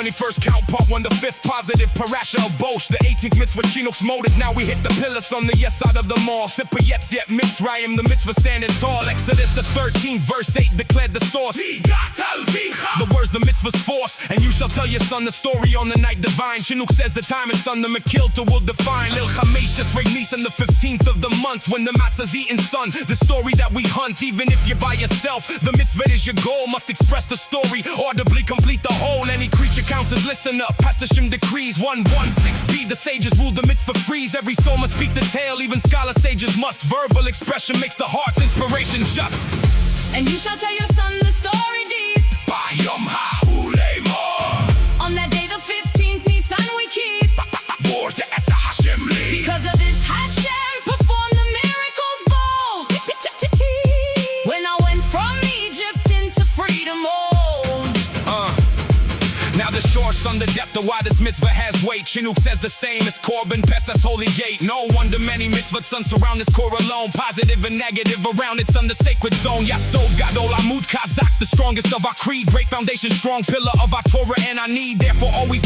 21st count, part 1 to 5th positive. Parashat Bo, the 18th Mitzvah Chinukh's motive. Now we hit the pillars on the yesod of the mall. Sippur Yetziat, Mitzrayim, the Mitzvah standing tall. Exodus the 13th verse 8 declared the source. The words the Mitzvah's force. And you shall tell your son the story on the night divine. Chinukh says the time and son the Makilta will define. Lil Chameshes, Nisan the 15th of the month, when the matzah's eaten son. The story that we hunt, even if you're by yourself. The mitzvah is your goal, must express the story, audibly complete the whole. Any creature counts as listen up. HaShem decrees 116b. The sages rule the mitzvah freeze. Every soul must speak the tale, even scholar sages must. Verbal expression makes the heart's inspiration just. And you shall tell your son the story deep. Bayom, hahu, lemor. On that day the 15th Nisan we keep Wars the asah HaShem. Because of this HaShem performed the miracles bold. When I went from Egypt into freedom Now the shore son, the depth of why this mitzvah has weight. Chinukh says the same as Korban, Pesach's holy gate. No wonder many mitzvot sons surround this core alone. Positive and negative around it's on the sacred zone. Yesod, gadol, amud, chazak, the strongest of our creed. Great foundation, strong pillar of our Torah and our need. Therefore always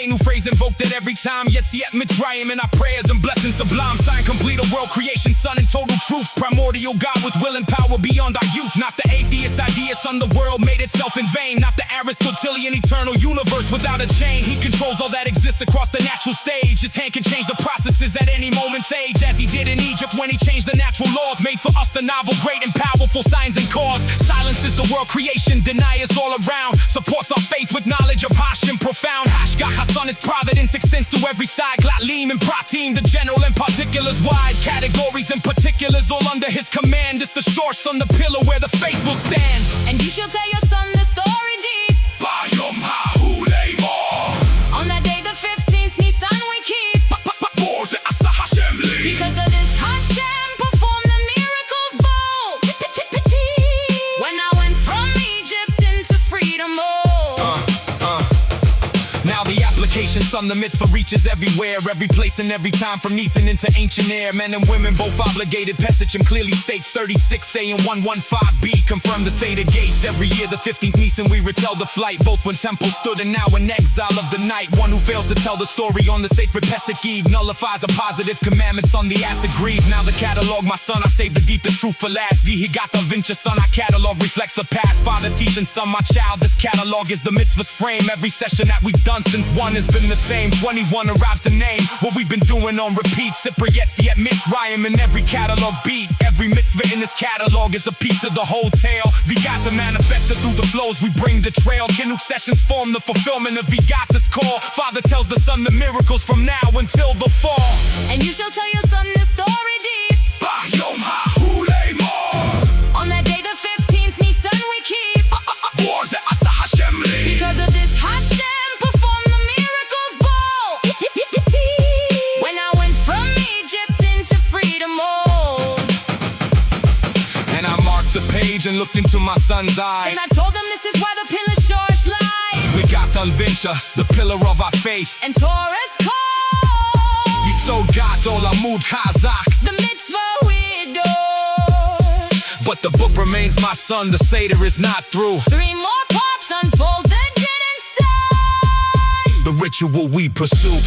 new phrase invoked at every time. Yetziat, Mitzrayim in our prayers and blessings sublime. Sign complete a world creation, son in total truth. Primordial God with will and power beyond our youth. Not the atheist idea, son, the world made itself in vain. Not the Aristotelian eternal universe without a chain. He controls all that exists across the natural stage. His hand can change the processes at any moment's age, as he did in Egypt when he changed the natural laws. Made for us the novel, great and powerful signs and cause. Silence is the world creation, deniers all around. Supports our faith with knowledge of HaShem profound. Hashgachah, son, his providence extends to every side. Kelalim and peratim, the general and particulars wide. Categories and particulars all under his command. It's the shore son, the pillar where the faith will stand. And you shall tell your son the story deep. Bayom, hahu, lemor. On that day the 15th Nisan we keep Wars the asah HaShem. Because of this HaShem performed the miracles bold. When I went from Egypt into freedom Now the application, son, the mitzvah reaches everywhere, every place and every time, from Nisan into ancient air. Men and women both obligated. Pesach clearly states 36a and 115b. Confirm the Seder gates. Every year the 15th Nisan we retell the flight, both when temples stood and now in exile of the night. One who fails to tell the story on the sacred Pesach Eve nullifies a positive commandments on the asah grieve. Now the catalog, my son, I save the deepest truth for last. Hashgachah venture, son, our catalog reflects the past. Father teaching son, my child, this catalog is the mitzvah's frame. Every session that we've done since one has been the same. 21 arrives to name what we've been doing on repeat. Sippur Yetziat, Mitzrayim in every catalog beat. Every mitzvah in this catalog is a piece of the whole tale. Vigata manifested through the flows we bring the trail. Chinukh sessions form the fulfillment of Vigata's call. Father tells the son the miracles from now until the fall. And you shall tell your son the story deep. Bayom, hahu, lemor. On that day the 15th Nisan we keep Wars the asah HaShem. Because of this HaShem performed the miracles bold. When I went from Egypt into freedom And I marked the page and looked into my son's eyes. And I told them this is where the pillar shores lie. Vigata venture, the pillar of our faith. And Torah's call. Yesod, gadol, amud, chazak. The mitzvah we adore. But the book remains, my son, the Seder is not through. 3 more parts unfold the dead inside. The ritual we pursue.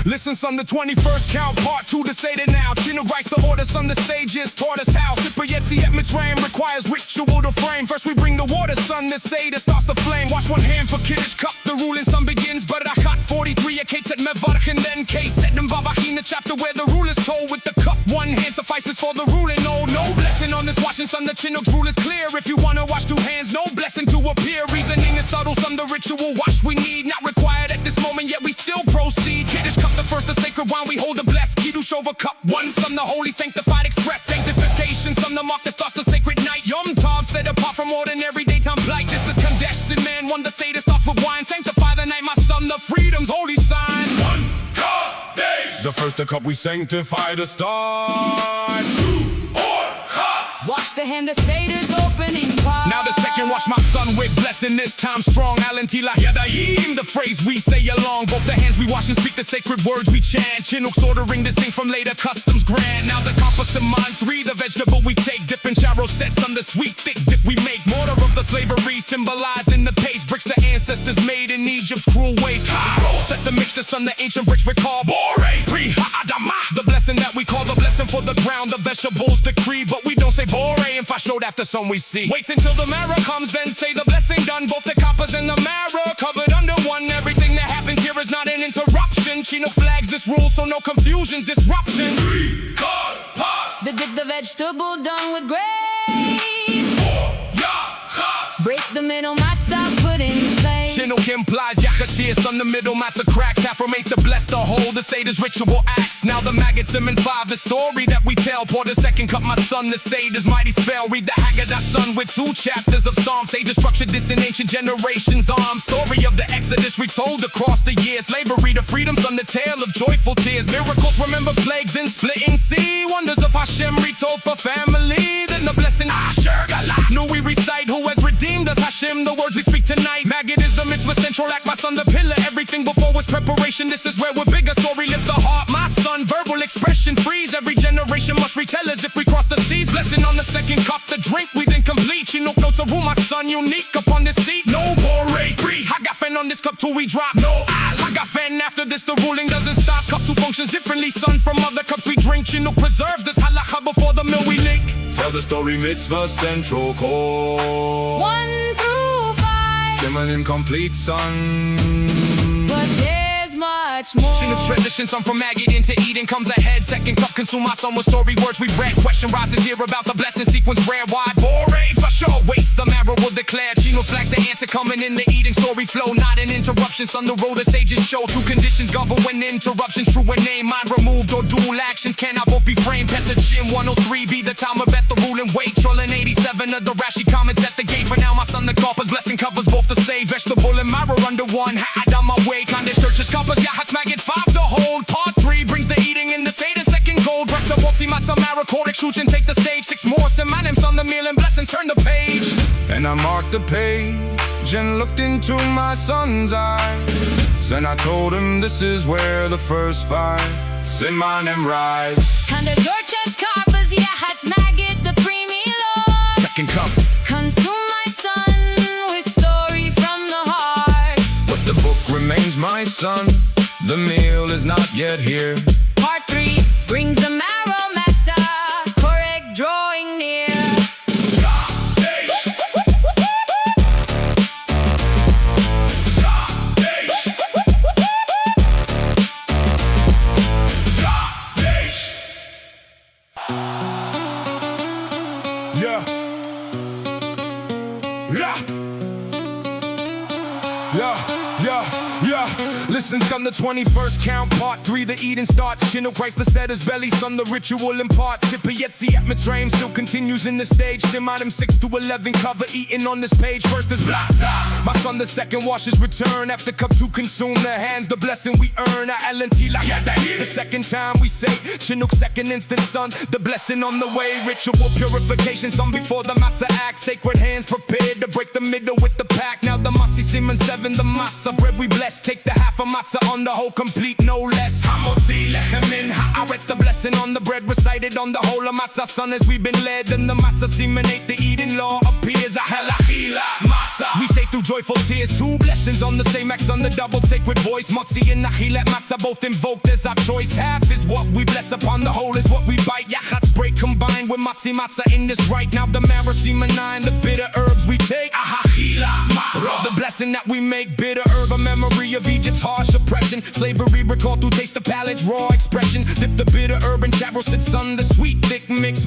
Listen, son, the 21st count, part 2 to say that now. Chinukh writes the order, son, the sages taught us how. Sippur Yetziat, Mitzrayim requires ritual to frame. First we bring the water, son, the Seder starts the flame. Wash one hand for Kiddush cup, the ruling son begins. Barashat 43, a Ketzet Mevarch and then Ketzet Vavachin, the chapter where the rule is told. With the cup, one hand suffices for the ruling. No blessing on this washing, son, the Chinukh's rule is clear. If you wanna wash 2 hands, no blessing to appear. Reasoning is subtle, son, the ritual wash we need. Not required at this moment, yet we still proceed. Kiddush cup, the first, the sacred wine we hold the blessed. Kiddush over cup, one, son, the holy sanctified express. Sanctification, son, the mark that starts to wine. Sanctify the night, my son, the freedom's holy sign. One Kadesh. The first cup we sanctify to start. Wash the hand, the Seder's opening part. Now the second, wash my son with blessing, this time strong. Alentila Yadayim, the phrase we say along. Both the hands we wash and speak the sacred words we chant. Chinukh's ordering this thing from later customs grand. Now the composite mind 3, the vegetable we take. Dip in charro sets on the sweet thick dip we make. Mortar of the slavery symbolized in the paste. Bricks the ancestors made in Egypt's cruel waste. Set the mixture, son, the ancient bricks recall. The blessing that we call the blessing for the ground. The vegetables decree, but we don't say bore if I showed after some we see. Wait until the marrow comes, then say the blessing done. Both the coppers and the marrow covered under one. Everything that happens here is not an interruption. Chinukh flags this rule, so no confusions, disruption. 3 God pass. The vegetable done with grace. 4 Yachas. Break the middle, matzah put in place. Chinukh implies Yetziat on the middle, matzah cracks. Half remains to bless the whole, the Seder's ritual acts. Now the maggots in 5, the story that we tell. Pour the second cup, my son, the Seder's mighty spell. Read the Haggadah, son, with 2 chapters of Psalms. Sages structured this in ancient generations' arms. Story of the Exodus retold across the years. Slavery to freedom, son, the tale of joyful tears. Miracles, remember plagues and splitting sea. Wonders of HaShem retold for family. Then the blessing, hashgachah. New we recite, who has redeemed us, HaShem, the words we speak tonight. Maggot is the mitzvah central act, my son, the pillar. Everything before was preparation, this is where we're bigger. Story lifts the heart, my son, verbal expression frees. Every generation must retell as if we cross the seas. Blessing on the second cup, the drink we then complete. Chinukh notes a room, my son, unique upon this seat. No more agree. Hagafen on this cup till we drop. No Hagafen, after this the ruling doesn't stop. Cup 2 functions differently, son, from other cups we drink. Chinukh preserves this halacha before the meal we lick. Tell the story, mitzvah central core. 1 through 5. Simon incomplete, son. But there's much more. Chinukh tradition, son, from maggot into Eden comes ahead. Second cup consume my son with story words we read. Question rises here about the blessing sequence rare wide. Bore for sure waits, the marrow will declare. Chinukh flags the answer coming in the eating story flow. Not an interruption, son, the road the sages show. Two conditions govern when interruptions true when name. Mind removed or dual actions cannot both be framed. Pesach 103 be the time of best the rule and weight. Trolling 87 of the Rashi comments at the gate. For now my son the corpus blessing covers both the save. Vegetable and marrow under one. Had on my way. Condish churches corpus Yahat's maggot 5 to hold. Part 3 brings the eating in the Seder second gold. Breath of Wotzi Matzah marrow Korek and take the stage. 6 more Semanim on the meal and blessings turn the page. And I marked the page and looked into my son's eyes. And I told him this is where the first 5 Semanim rise. Under George's carpus, Yahat's maggot, the primordial. Second cup. Consume my son with story from the heart. But the book remains my son. The meal is not yet here. Part 3 brings the marrow matzah, correct drawing near. Listen, on the 21st count, part 3, the Eden starts. Chinukh writes the Seder's belly, son, the ritual imparts. Sippur Yetziat Mitzrayim still continues in the stage. Semanim 6 to 11 cover eating on this page. First is Blaza. My son, the second washes return. After cup 2 consume the hands, the blessing we earn. The second time we say Chinukh second instant, son, the blessing on the way. Ritual purification, son, before the matzah act. Sacred hands prepared to break the middle with the pack. Now the matzi Simon 7, the matzah bread we bless. Take the half of matzah on the whole complete, no less. Haaretz, the blessing on the bread recited on the whole of matzah, son, as we've been led. Then the matzah semenate, the Eden law appears. We say through joyful tears, 2 blessings on the same axe on the double sacred voice. Motzi and nachilat matzah both invoked as our choice. Half is what we bless, upon the whole is what we bite. Yachat's break combined with matzi matzah in this right. Now the marrow semen 9, the bitter herbs we take. The blessing that we make, bitter herb, a memory of Egypt's harsh oppression. Slavery recalled through taste the palate's raw expression. Dip the bitter herb in Sharrow sits on the sweet thick mix.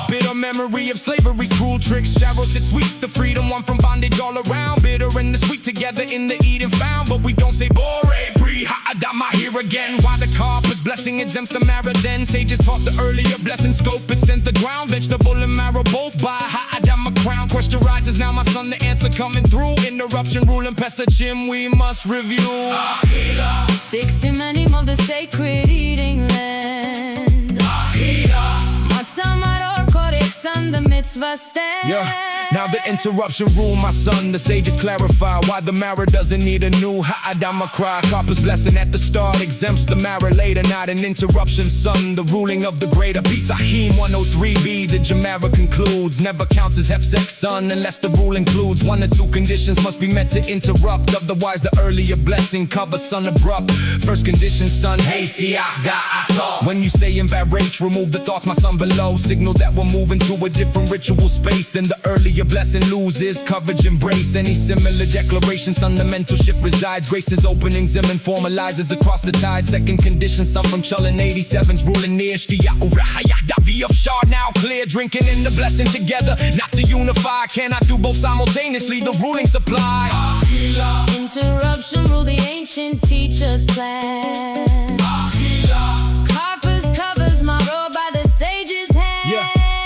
Bitter memory of slavery's cruel tricks. Sharrow sits sweet, the freedom won from bondage all around. Bitter and the sweet together in the Eden found. But we don't say bore, bri, ha'adama here again. Why the carpus blessing exempts the marrow then. Sages taught the earlier blessing scope extends the ground. Vegetable and marrow both by ha'adama crown. Question rises, now my son, the answer coming through. Interruption, ruling Pesach, we must review. 60 minim of the sacred eating land. Matzah maror korex on the mitzvah stand. Now the interruption rule, my son. The sages clarify why the marrow doesn't need a new ha'adama cry. Copper's blessing at the start exempts the marrow later. Not an interruption, son. The ruling of the greater Pesachim 103b. The Gemara concludes never counts as hefsek, son, unless the rule includes one or two conditions must be met to interrupt. Otherwise the earlier blessing covers son abrupt. First condition, son, hey siach da'ato. When you say in barrage, remove the thoughts, my son, below. Signal that we're moving to a different ritual space than the earlier blessing loses coverage. Embrace any similar declarations. On the mental shift resides. Grace's openings and formalizes across the tide. Second condition, some from Chulin 87's ruling near Davi of Shar. Now clear, drinking in the blessing together, not to unify. Cannot do both simultaneously, the ruling supply. Interruption rule, the ancient teachers plan. Carpus covers my robe by the sage's hand.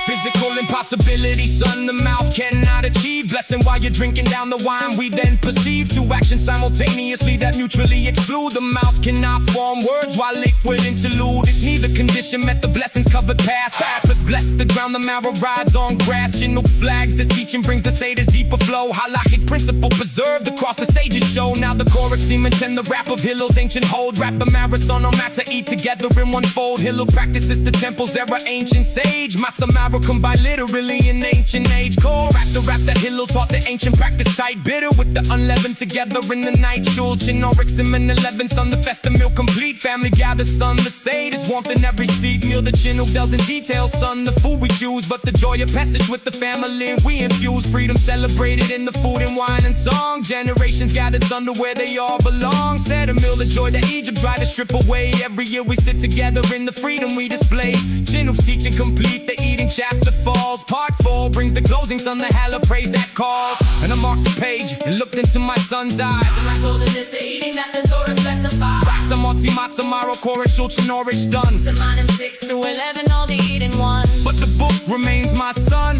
Physical impossibility, son, the mouth cannot achieve blessing while you're drinking down the wine. We then perceive two actions simultaneously that mutually exclude. The mouth cannot form words while liquid interlude. If neither condition met, the blessings covered past. Fabulous bless the ground, the marrow rides on grass. Chinukh flags, this teaching brings the satyrs deeper flow. Halachic principle preserved across the sages show. Now the choric cement and the rap of Hillel's ancient hold. Wrap the marathon on matter, eat together in one fold. Hillel practices the temple's era, ancient sage. Matzah marrow combined literally in ancient age. Core rap the rap that Hillel taught, the ancient practice tight. Bitter with the unleavened together in the night. Shul, Chinukh, and 11 son, the festive meal complete. Family gathers, son, the sage is warmth in every seat. Meal the Chinukh bells in detail, son, the food we choose. But the joy of passage with the family we infuse. Freedom celebrated in the food and wine and song. Generations gathered under where they all belong. Said a meal, the joy that Egypt tried to strip away. Every year we sit together in the freedom we display. Chinukh's teaching complete, the eating chapter falls. Part 4 brings the closing, son, the hella praise that calls. And I marked the page and looked into my son's eyes. And I told him this the eating that the Torah specifies. Ratzamotzi matzah maro chorus shul chinorich done. Semanim 6 through 11, all the eating one. But the book remains, my son.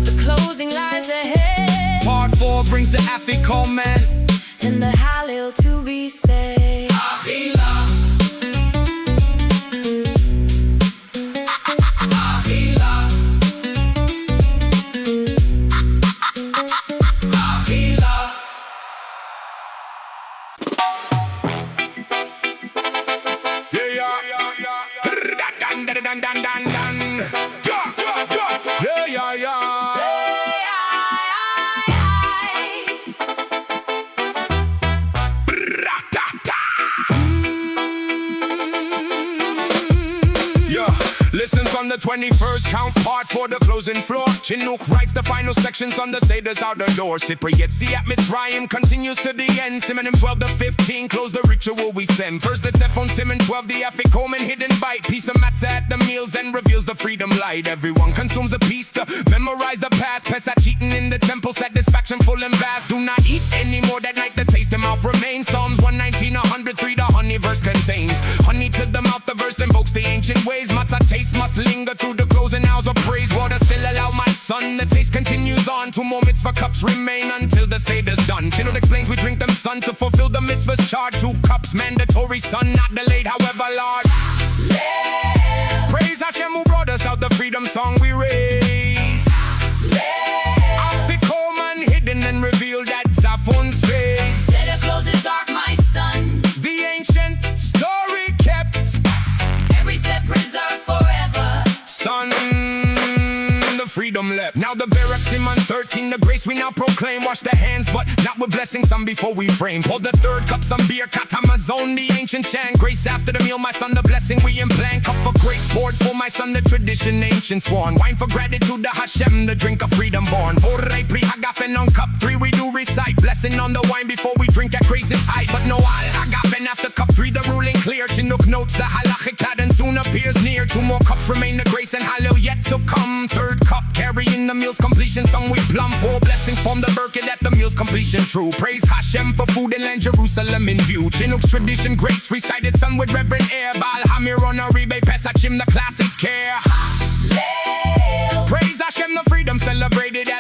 The closing lies ahead. Part 4 brings the commandment and the Hallel to be said. Listen from the 21st count part for the closing floor. Chinukh writes the final sections on the Seder's outer door. Sippur Yetziat Mitzrayim continues to the end. Simenim 12 to 15 close the ritual we send. First the Tefon Simon 12 the afikomen hidden bite. Piece of matzah at the meals and reveals the freedom light. Everyone consumes a piece to memorize the past. Pesach eaten in the temple, satisfaction full and vast. Do not eat anymore that night, the taste in mouth remains. Psalms 119, 103 the honey verse contains. Honey to the mouth, the verse invokes the ancient ways. Matzah taste must linger through the closing hours of praise. Water still allow my son, the taste continues on. 2 more mitzvah cups remain until the Seder's done. Chinukh explains we drink them, son, to fulfill the mitzvah's chart. 2 cups mandatory, son, not delayed, however large. Praise HaShem who brought us out, the freedom song we raise. Afikoman hidden and revealed that Zafon's face. Seder closes ark, my son. The ancient story kept, Every step preserved forever. son, the freedom leapt. Now the Barak Simon 13, the grace we now proclaim. Wash the hands, but not with blessings, some before we frame. Pour the 3rd cup, some beer, katamazon, the ancient chant. Grace after the meal, my son, the blessing we implant. Cup for grace poured for my son, the tradition ancient sworn. Wine for gratitude, the HaShem, the drink of freedom born. Vorei pri hagafen on cup 3 we do recite. Blessing on the wine before we drink at grace's height. But no al hagafen after cup 3, the ruling clear. Chinukh notes the halachic pattern soon appears near. 2 more cups remain, the grace and hallel yet to come. 3rd cup carrying the meal's completion, song we plumb. 4 blessings from the Birkin at the meal's completion true. Praise HaShem for food and land Jerusalem in view. Chinukh's tradition grace recited, son, with reverent air. Baal Hamir on Aribe Pesachim, the classic care. Praise HaShem, the freedom celebrated at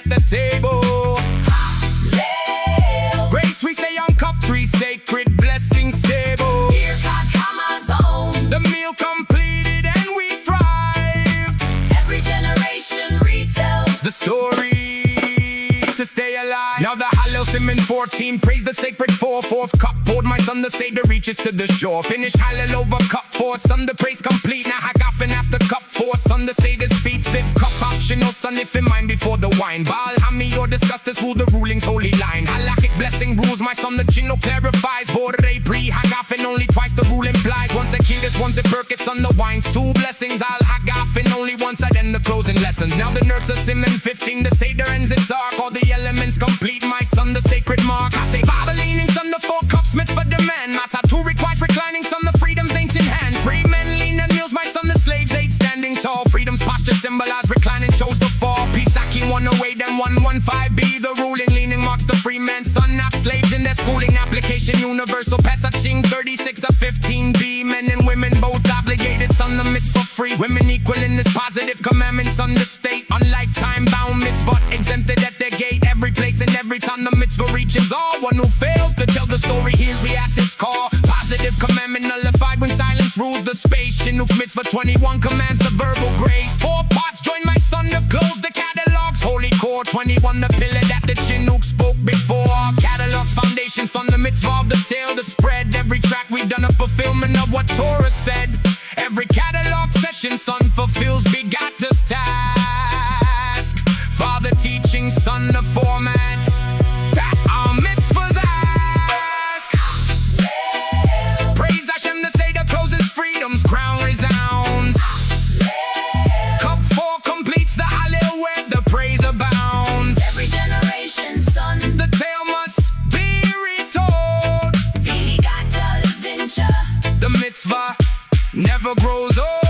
14, praise the sacred 4. Fourth cup poured my son, the Seder reaches to the shore. Finish Hallel over cup 4, son, the praise complete. Now hagafin after cup 4, son, the Seder's feet. Fifth cup optional, son, if in mind before the wine. Baal Hami or discuss this rule, the ruling's holy line. Halachic blessing rules, my son, the Chinukh clarifies. Borei pre hagafin, only twice the rule implies. Once a kiddush, once a perkits on the wines. 2 blessings, al hagafin, only once I end the closing lessons. Now the nerds are simming 15, the Seder ends its arc. All the elements complete, my son, the sacred mark. I say Babylonian son, the 4 cups, Mitzvah demand. Matzah 2 requires reclining, son, the freedom's ancient hand. Free men lean and kneels, my son, the slaves 8 standing tall. Freedom's posture symbolized reclining shows the fall. Pesach 108 and 115b, the ruling leaning marks the free man. Son, not slaves in their schooling application. Universal Pesach 36 of 15b, men and women both obligated. Son, the mitzvah free, women equal in this positive commandment. Son, the state, unlike time-bound Mitzvot, exempted at their gate. Every place and every time the mitzvah reaches all. One who fails to tell the story hears the ass's call. Positive commandment nullified when silence rules the space. Chinukh's mitzvah 21 commands the verbal grace. 4 parts join my son to close the catalogs. Holy core 21, the pillar that the Chinukh spoke before. Catalogs, foundation, son, the mitzvah of the tale, the spread. Every track we've done a fulfillment of what Torah said. Every catalog session, son, fulfills begatter's task. Father teaching, son, the format that our mitzvahs ask. Praise HaShem, the Seder closes, freedom's crown resounds. Cup 4 completes the Hallel where the praise abounds. Every generation, son, The tale must be retold. the gadol adventure. The mitzvah never grows old.